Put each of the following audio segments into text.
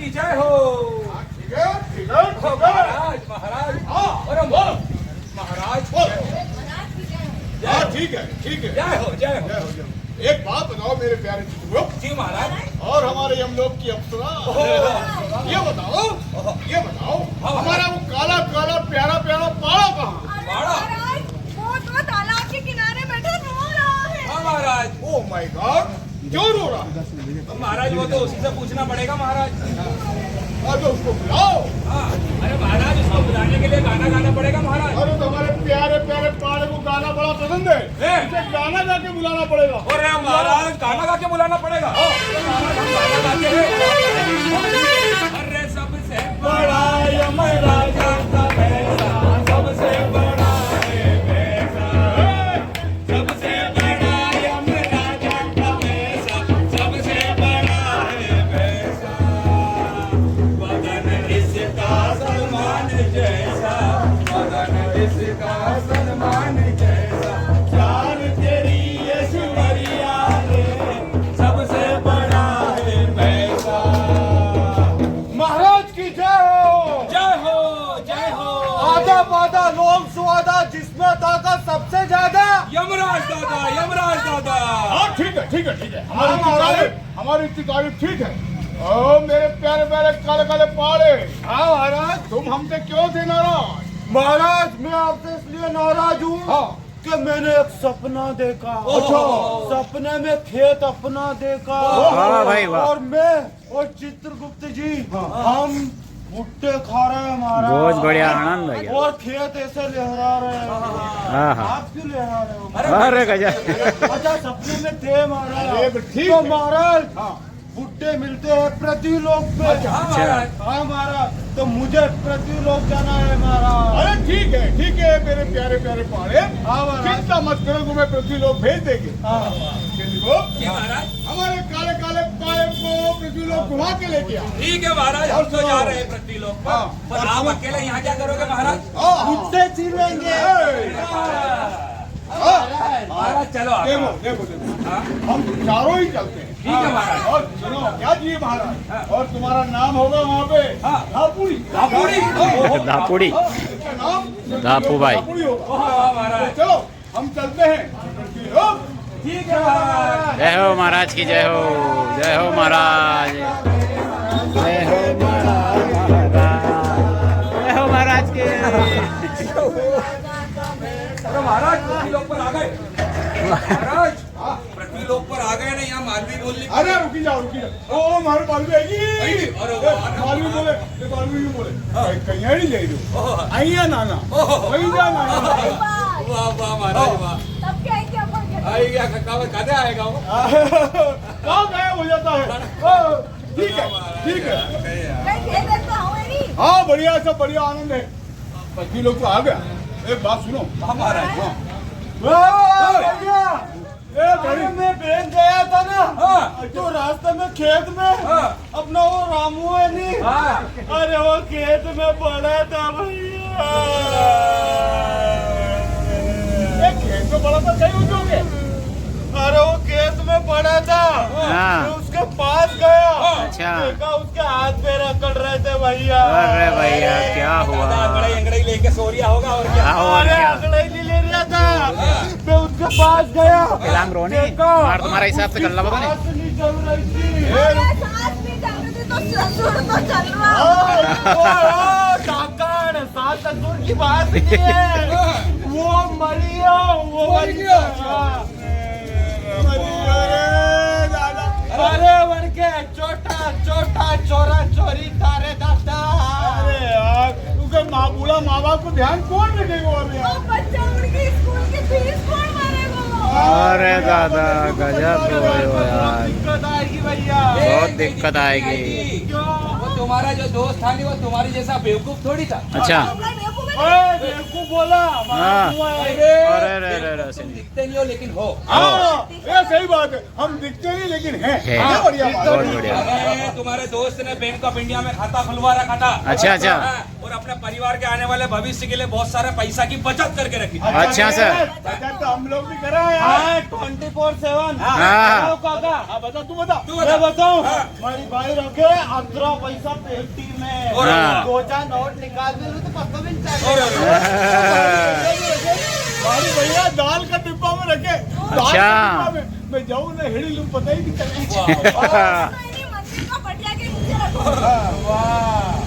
की जय हो। ठीक है ठीक है महाराज महाराज अरे महाराज हाँ ठीक है ठीक है। जय हो जय हो। जय हो जय हो। एक बात बताओ मेरे प्यारे चित्रगुप्त जी महाराज। और हमारे यमलोक की अप्सरा, ये बताओ हमारा वो काला काला प्यारा प्यारा पाड़ा कहाँ? महाराज वो तो तालाब के किनारे बैठे रो रहा है। हाँ महाराज। ओ माय गॉड, क्यों रो रहा है? महाराज वो तो उसी से पूछना पड़ेगा महाराज। तो उसको बुलाओ। हाँ अरे महाराज उसको बुलाने के लिए गाना गाना पड़ेगा महाराज। अरे तो हमारे प्यारे प्यारे पाड़े को गाना बड़ा पसंद है, इसे गाना गा के बुलाना पड़ेगा। अरे महाराज गाना गा के बुलाना पड़ेगा। गाना गाते हैं। अरे सबसे बड़ा यमराजा का भैंसा, सबसे बड़ा है भैंसा, सबसे बड़ा यमराजा का भैंसा, सबसे बड़ा है भैंसा, वदन इसका सलमान जैसा, वदन इसका सलमान जैसा, जान तेरी ऐश्वर्या रे, सबसे बड़ा है भैंसा। महाराज की जय हो। जय हो जय हो। आधा पाधा लोग सुआदा, जिसमें ताकत सबसे ज्यादा। यमराज दादा यमराज दादा। हाँ ठीक है ठीक है ठीक है। हमारी इतनी तारीफ ठीक है। ओ मेरे प्यारे प्यारे काले काले पाड़े। हाँ महाराज, तुम हमसे क्यों थे नाराज? महाराज मैं आपसे इसलिए नाराज हूँ हाँ कि मैंने एक सपना देखा। अच्छा। सपने में खेत अपना देखा। वाह भाई वाह। और मैं और चित्रगुप्त जी हम भुट्टे खा रहे हैं महाराज। बहुत बढ़िया आनंद भैया। और खेत ऐसे लहरा रहे हैं। हाँ हाँ। आप क्यों लहरा रहे हो? अरे गजब। अच्छा सपने में थे महाराज। अरे ठीक तो है। महाराज हाँ भुट्टे मिलते हैं पृथ्वीलोक पे। हाँ महाराज। हाँ महाराज, तो मुझे पृथ्वीलोक जाना है महाराज। अरे ठीक है मेरे प्यारे प्यारे पाड़े। हाँ महाराज। चिंता मत करो, तुम्हें पृथ्वी लोग भेज देंगे। हाँ चित्रगुप्त, जी महाराज। हमारे काले काले पाड़े को पृथ्वी लोग घुमा के लेके आओ। ठीक है महाराज, हम तो जा रहे हैं पृथ्वी लोक पर। हाँ। पर आप अकेले यहाँ क्या करोगे महाराज? भुट्टे छीलेंगे। महाराज चलो आप। देखो देखो देखो, हम चारों ही चलते हैं। ठीक है महाराज। और सुनो क्या चाहिए महाराज, और तुम्हारा नाम होगा वहाँ पे धापुड़ी। धापुड़ी। धापुड़ी। इसका नाम धापू भाई। धापुड़ी होगा। हाँ महाराज। तो चलो हम चलते हैं पृथ्वी लोक। ठीक है महाराज। जय हो महाराज की जय हो। जय हो महाराज। जय हो महाराज। जय हो महाराज के। अरे महाराज पृथ्वी लोक पर आ गए। महाराज पृथ्वी लोक पर आ गए ना, यहाँ मालवी बोलनी। अरे रुकी जाओ ओ हमारे मालवी आएगी। अरे मालवी बोले कहीं नहीं ले दो आइया नाना वही जाना। वाह वाह महाराज वाह। तब क्या है क्या बोल के? आई गया कदे आएगा वो। कहाँ गायब हो जाता है। ठीक है ठीक है। मैं खेत देखता हूँ नहीं। हाँ बढ़िया, सब बढ़िया आनंद है। पति लोग तो आ गया। एक बात सुनो। हाँ महाराज। भैया अरे मैं बैंक गया था ना, हाँ। तो रास्ते में खेत में हाँ। अपना वो रामू है नहीं, हाँ। अरे वो खेत में पड़ा था भैया। खेत में बड़ा था, सही हो जाओगे। अरे वो खेत में पड़ा था। हाँ। मैं उसके पास गया। अच्छा। देखा उसके हाथ पैर अकड़ रहे थे भैया। अरे भैया क्या हुआ? अंगड़ाई अंगड़ाई लेके सो रिया होगा और क्या। हाँ, और अरे क्या? अकड़ाई नहीं ले रहा था। मैं उसके पास गया। इलाम रोनी देखा, मार तुम्हारा हिसाब से कर लो बने। सांस नहीं चल रही थी। अरे सांस भी चल रही थी तो ससुर तो चल रहा। काकड़ सास ससुर की बात नहीं है, वो मरिया वो मर गया। अरे मर के छोटा छोटा चोरा चोरी तारे दादा। अरे यार तुझे माँ बूढ़ा माँ बाप को ध्यान कौन रखेगा अभी? वो बच्चा उनकी स्कूल की फीस कौन भरेगा? अरे दादा गजब हो यार। दिक्कत आएगी भैया। बहुत दिक्कत आएगी। क्यों? वो तुम्हारा जो दोस्त था नहीं, वो तुम्हारी जैसा बेवकूफ थोड़ी था। अच्छा। बेवकूफ है बेवकूफ बोला हाँ। हुआ है। अरे अरे अरे अरे तुम दिखते नहीं हो लेकिन हो। हाँ ये सही बात है, हम दिखते नहीं लेकिन हैं। है। हाँ, बढ़िया बात है। बहुत बढ़िया। अरे तुम्हारे दोस्त ने बैंक ऑफ इंडिया में खाता खुलवा रखा था। अच्छा अच्छा हाँ, और अपने परिवार के आने वाले भविष्य के लिए बहुत सारा पैसा की बचत करके रखी। अच्छा सर। बचत तो हम लोग भी कर रहे हैं। हाँ 24/7। हाँ। बताओ काका, हाँ बता, तू बता। तू मैं बताऊं, हाँ। हमारी भाई रखे 18 पैसा पेटी में, और हाँ। 2000 नोट निकाल दे तो पता भी नहीं और- चलेगा। हमारी भैया दाल का डिब्बा में रखे। दाल अच्छा। का डिब्बा में मैं जाऊँ ना हिड़ी लूँ, पता ही नहीं चलेगा। नहीं, मंदिर का पटिया के नीचे रखो।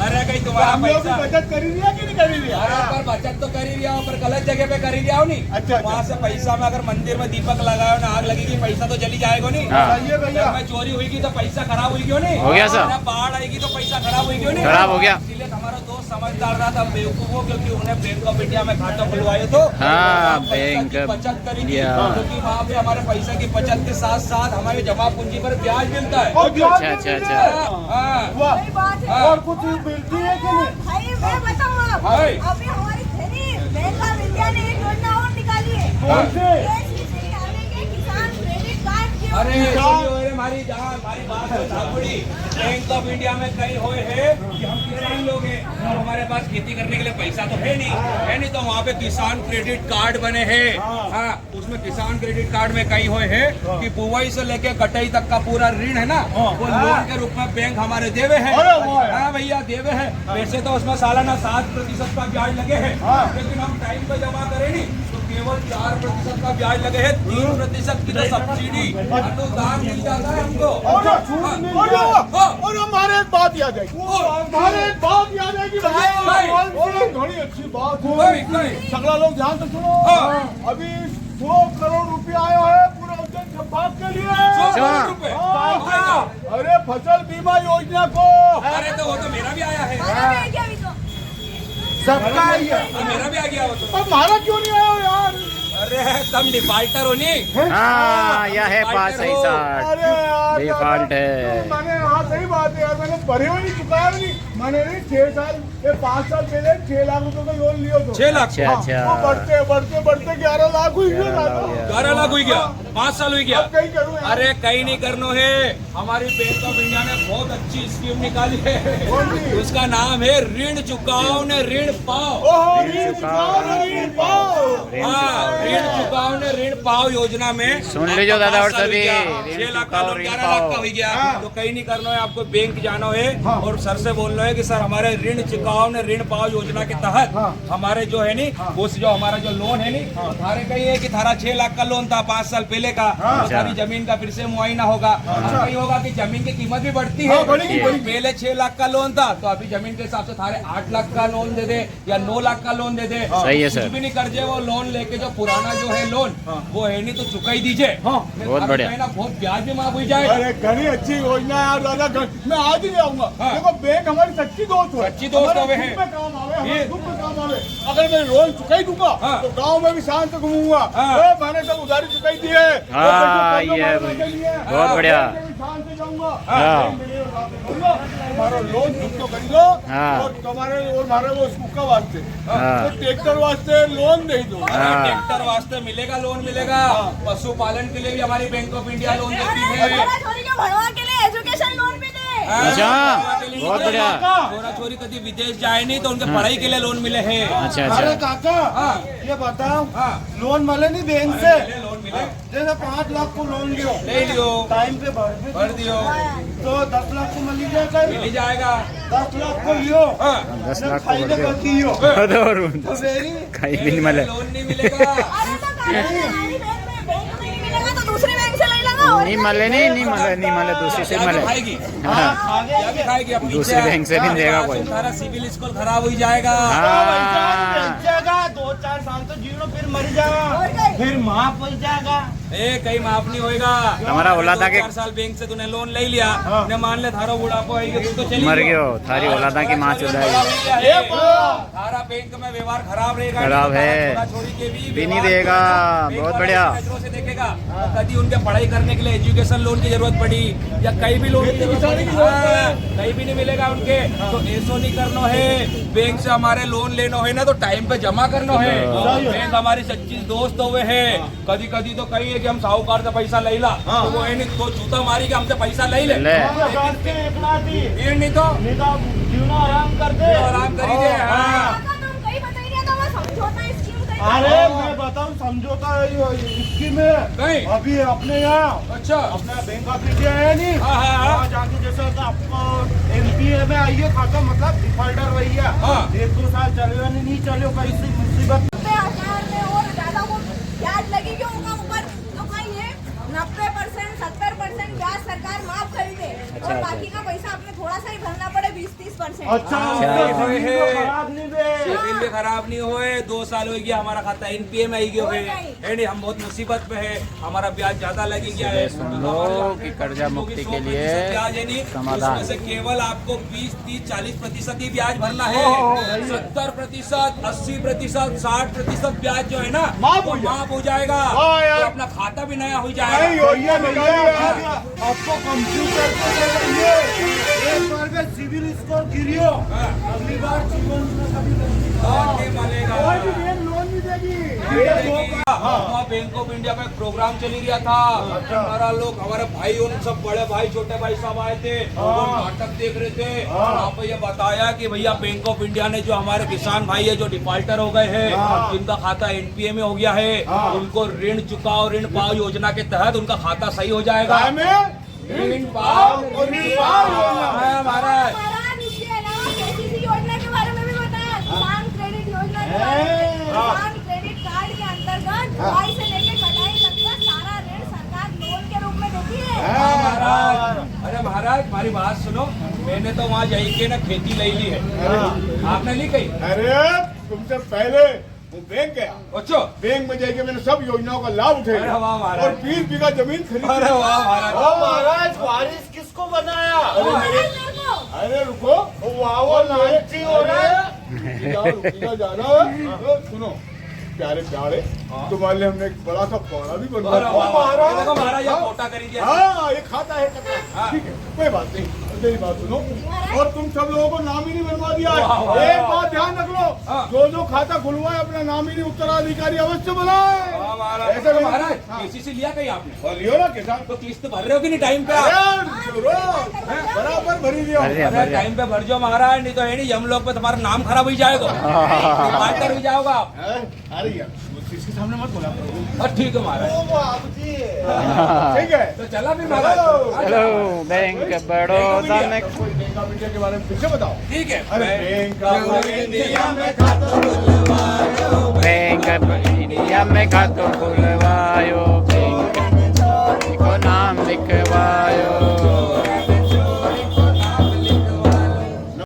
अरे कहीं तुम्हारा हम लोग भी पैसा बचत कर ही लिया कि नहीं कर ही लिया? अरे पर बचत तो कर ही लिया हो, पर गलत जगह पे कर ही लिया हो नहीं। अच्छा, अच्छा। वहाँ से पैसा में अगर मंदिर में दीपक लगाओ ना, आग लगेगी, पैसा तो जली जाएगा नहीं। हाँ। सही है भैया। घर में चोरी हुई तो पैसा खराब हुई क्यों नहीं? हो गया सर। ना बाढ़ आएगी तो पैसा खराब हुई क्यों नहीं? खराब हो गया। इसीलिए हमारा दोस्त समझदार रहा था बेवकूफ हो, क्योंकि उन्हें बैंक ऑफ इंडिया में खाता खुलवाए तो हाँ, पैसा बैंक की ऑफ बचत करेंगे, इंडिया। क्योंकि वहाँ पे हमारे पैसा की बचत के साथ साथ हमारी जमा पूंजी पर ब्याज मिलता है। और ब्याज अच्छा, अच्छा, भी अच्छा। मिला। हाँ। वाह। सही बात है। और कुछ मिलती है कि नहीं? भाई मैं बताऊँ आप, भाई। अभी हमारी थैली बैंक ऑफ इंडिया ने एक योजना और निकाली है। कौन से? KCC यानी कि किसान क्रेडिट कार्ड की अरे योजना। सुनियो, अरे हमारी बात तो झापुड़ी बैंक ऑफ इंडिया में कहीं हुए है कि हम किसान लोग हैं और हमारे पास खेती करने के लिए पैसा तो है नहीं तो वहाँ पे किसान क्रेडिट कार्ड बने हैं। हाँ, उसमें किसान क्रेडिट कार्ड में कहीं हुए है कि बुआई से लेके कटाई तक का पूरा ऋण है ना, वो लोन के रूप में बैंक हमारे देवे है। अरे वाह। हाँ भैया देवे है। वैसे तो उसमें सालाना 7% का ब्याज लगे है, लेकिन हम टाइम पे जमा करें नहीं तो केवल 4% का ब्याज लगे है। 3% की तो सब्सिडी अनुदान मिल जाता है हमको। और हमारे एक बात याद है, हमारे एक बात याद है कि भाई। और घड़ी अच्छी बात भाई, है। भाई। सगला लोग ध्यान से सुनो। हाँ। अभी 100 करोड़ रुपया आया है पूरे उज्जैन संभाग के लिए। 100 करोड़ रुपए। हाँ। अरे फसल बीमा योजना को अरे तो वो तो मेरा भी आया है। हमारा भी है क्या अभी तो? सबका ही है। तो मेरा भी आ गया वो तो। पर हमारा क्यों नहीं आया यार? अरे तुम डिफाल्टर हो नहीं? हाँ यह है पास सही साठ अरे यार डिफॉल्ट है। मैंने हाँ सही बात है यार, मैंने भरे हुए नहीं, चुकाया भी नहीं। मैंने नहीं 6 साल 5 साल पहले 6 लाख रुपए का लोन लिया था। 6 लाख अच्छा हाँ, अच्छा वो बढ़ते बढ़ते बढ़ते 11 लाख हुई है 11 लाख हुई गया, 5 साल हुई गया। अब कहीं करूँ यार। अरे कहीं नहीं करनो है, हमारी बैंक ऑफ इंडिया ने बहुत अच्छी स्कीम निकाली है। कौन सी? उसका नाम है ऋण चुकाओ ने ऋण पाओ। ओहो, ऋण चुकाओ ना ऋण पाओ। हाँ, ऋण चुकाओ ने ऋण पाओ योजना में सुन लीजिए दादा और 5 साल सभी, हुई गया, ऋण 6 लाख का चुकाओ, लोन ऋण 11 लाख पाओ। का हुई गया। हाँ। तो कहीं नहीं करना है, आपको बैंक जाना है और सर से बोलना है कि सर हमारे ऋण चुकाओ ने ऋण पाओ योजना के तहत हमारे जो है नी उस जो हमारा जो लोन है नी थारे कहीं है कि थारा 6 लाख का लोन था 5 साल पहले का, तो सारी जमीन का फिर से मुआयना होगा। कहीं होगा कि जमीन की कीमत भी बढ़ती है। हाँ, बढ़ेगी, बढ़ेगी। पहले 6 लाख का लोन था तो अभी जमीन के हिसाब से थारे 8 लाख का लोन दे दे या 9 लाख का लोन दे दे। सही है कुछ सर। भी नहीं कर वो लोन लेके जो पुराना जो है लोन वो है नहीं तो चुका ही दीजिए। बहुत बढ़िया। बहुत ब्याज भी माफ हो जाए। अरे घनी अच्छी योजना है यार दादा, मैं आज ही जाऊंगा। हाँ। देखो बैंक हमारी सच्ची दोस्त है, सच्ची दोस्त हमारे है। दुख में काम आवे, हमारे ये- दुख में काम आवे। अगर मैं लोन चुकाई दूंगा हाँ। तो गांव में भी शांत घूमूंगा। हाँ। मैंने सब उधारी चुकाई दी है। हाँ, ये बहुत बढ़िया। शांत से जाऊंगा। हाँ। हमारा लोन तुम तो कर दो हाँ। और तुम्हारे और हमारे वो उसका वास्ते हाँ। तो ट्रैक्टर वास्ते लोन दे दो। अरे हाँ। ट्रैक्टर वास्ते मिलेगा लोन मिलेगा। पशुपालन के लिए भी हमारी बैंक ऑफ इंडिया लोन देती है। छोरा छोरी के भणवा के लिए एजुकेशन लोन भी दे। अच्छा, बहुत बढ़िया। छोरा छोरी कभी विदेश जाए नहीं तो उनके पढ़ाई के लिए लोन मिले हैं। अच्छा अरे अच्छा काका, हाँ। ये बताओ, हाँ। लोन मिले नहीं बैंक से? मिले, लोन मिले, जैसे 5 लाख को लोन लियो, ले लियो, टाइम पे भर दियो, तो 10 लाख को मिल जाएगा। मिल ही जाएगा। 10 लाख को लियो, 10 लाख को खाई बढ़ ले दियो, गया तो मेरी कहीं भी नहीं मिले लोन नहीं मिलेगा। अरे तो हमारी बैंक में नहीं मिलेगा तो दूसरी बैंक से ले लेगा। और नहीं मिले नहीं मिले दूसरी से क्या मिले खाएगी? हाँ। क्या भी खाएगी अपनी दूसरी इच्छा है। बैंक से भी देगा हाँ, कोई। तुम्हारा सिविल स्कोर खराब हो ही जाएगा। हाँ। जाएगा 2-4 साल तो जीरो, फिर मर जाएगा, और क्या? फिर माफ हो जाएगा। कहीं माफ नहीं होएगा। हमारा औलादा के 4 साल बैंक से तूने लोन ले लिया, ने मान ले थारो बुढ़ापो आएगी तू तो चली मर गयो, थारी औलादा की माँ चुदाई। थारा बैंक में व्यवहार खराब रहेगा, खराब है। छोड़ी के भी नहीं देगा। बहुत बढ़िया। नजरों से देखेगा। कभी उनके पढ़ाई करने के लिए एजुकेशन लोन की जरूरत पड़ी या कहीं भी लोन कहीं भी नहीं मिलेगा उनके, तो ऐसा नहीं करना है। बैंक से हमारे लोन लेना है ना तो टाइम पे जमा करना है। बैंक हमारी सच्ची दोस्त हुए है। कभी कभी तो कही है कि हम साहूकार से पैसा ले ला, तो वो है नहीं तो जूता मारी के हमसे पैसा ले ले, ये नहीं तो आराम कर दे। आराम करी दे। हाँ तुम कहीं बताई नहीं था, वो समझौता स्कीम कहीं अरे मैं बताऊं समझौता स्कीम है कहीं अभी अपने यहाँ अच्छा अपना बैंक ऑफ इंडिया है नहीं, हाँ, हाँ, हाँ। वहाँ जाके जैसे होता आपको एमपीए में आइए खाता मतलब डिफॉल्टर रही है, हाँ। 1-2 साल चलेगा नहीं चले कहीं से मुसीबत 90,000 में और ज्यादा वो ब्याज लगेगी होगा ऊपर, तो कहीं ये 90% 70% ब्याज सरकार माफ कर दे और बाकी का पैसा आपने थोड़ा सा ही भरना पड़े 20-30%। अच्छा खराब नहीं दे। सिविल भी खराब नहीं हुए। 2 साल हो गया हमारा खाता एनपीए में आई गया है, नहीं हम बहुत मुसीबत में है, हमारा ब्याज ज्यादा लगी गया है। सुन लो कि कर्जा मुक्ति के लिए ब्याज है नहीं, समाधान। उसमें से केवल आपको 20-30-40% ही ब्याज भरना है। 70%, 80%, 60% ब्याज जो है ना माफ वो हो जाए। माफ हो जाएगा। हाँ यार। तो अपना खाता भी नया हो नहीं जाएगा। हो गया, निकालिए यार। आपको कंप्यूटर पे लगाइए, एक बार में सिविल स्कोर गिरियो, अगली बार जीवन में कभी नहीं मानेगा। लोन नहीं देगी। वहाँ बैंक ऑफ इंडिया का एक प्रोग्राम चली गया था। हमारा लोग हमारे भाई उन सब बड़े भाई छोटे भाई सब आए थे, वो नाटक देख रहे थे। वहाँ पे ये बताया कि भैया बैंक ऑफ इंडिया ने जो हमारे किसान भाई है जो डिफॉल्टर हो गए हैं, जिनका खाता एनपीए में हो गया है, उनको ऋण चुकाओ ऋण पाओ योजना के तहत उनका खाता सही हो जाएगा। ऋण पाओ महाराज। महाराज इसके अलावा केसीसी योजना के बारे में भी बताया, किसान क्रेडिट योजना के बारे में। किसान क्रेडिट कार्ड के अंतर्गत बुआई से लेकर कटाई तक का सारा ऋण सरकार लोन के रूप में देती है। महाराज, अरे महाराज हमारी बात सुनो, मैंने तो वहाँ जाके ना खेती ले ली है, आपने ली कहीं? अरे तुमसे पहले वो बैंक गया, अच्छा बैंक में जाके मैंने सब योजनाओं का लाभ अरे उठाया वाह महाराज। और 20 बीघा जमीन खरीदी। अरे वाह महाराज। महाराज बारिश किसको बनाया? मेरे को अरे रुको, वो लालची हो रहा है। रुकिया जाना है। सुनो प्यारे प्यारे, तुम्हारे लिए हमने एक बड़ा सा पौड़ा भी अरे बनवाया। वाह महाराज, देखो महाराज ये फोटा करी दिया। हाँ ये खाता है कटा। हाँ। ठीक है कोई बात नहीं, मेरी बात सुनो। और तुम सब लोगों को नामिनी बनवा दिया वाह, वाह, है। एक वाह। बात ध्यान रख लो, हाँ। जो खाता खुलवाए अपना नामिनी उत्तराधिकारी अवश्य बनाए। वाह महाराज। ऐसे तो नहीं- महाराज हाँ। केसीसी लिया कहीं आपने? और लियो ना किसान तो किस्त भर रहे हो कि नहीं टाइम पे? अरे जरूर, बराबर भरी दिया। बढ़िया, अरे बढ़िया। टाइम पे भर जाओ महाराज, नहीं तो है नहीं हम लोग पे तुम्हारा नाम खराब हो जाएगा, डिफॉल्टर हो जाओगा आप। अरे यार इसके सामने मत बोला करो। और ठीक है महाराज, ठीक है तो चला भी महाराज। हेलो बैंक बड़ौदा में कोई बैंक ऑफ इंडिया के बारे में फिर से बताओ। ठीक है। अरे बैंक ऑफ इंडिया में खाता खुलवायो। बैंक इंडिया में खातो खुलवायो।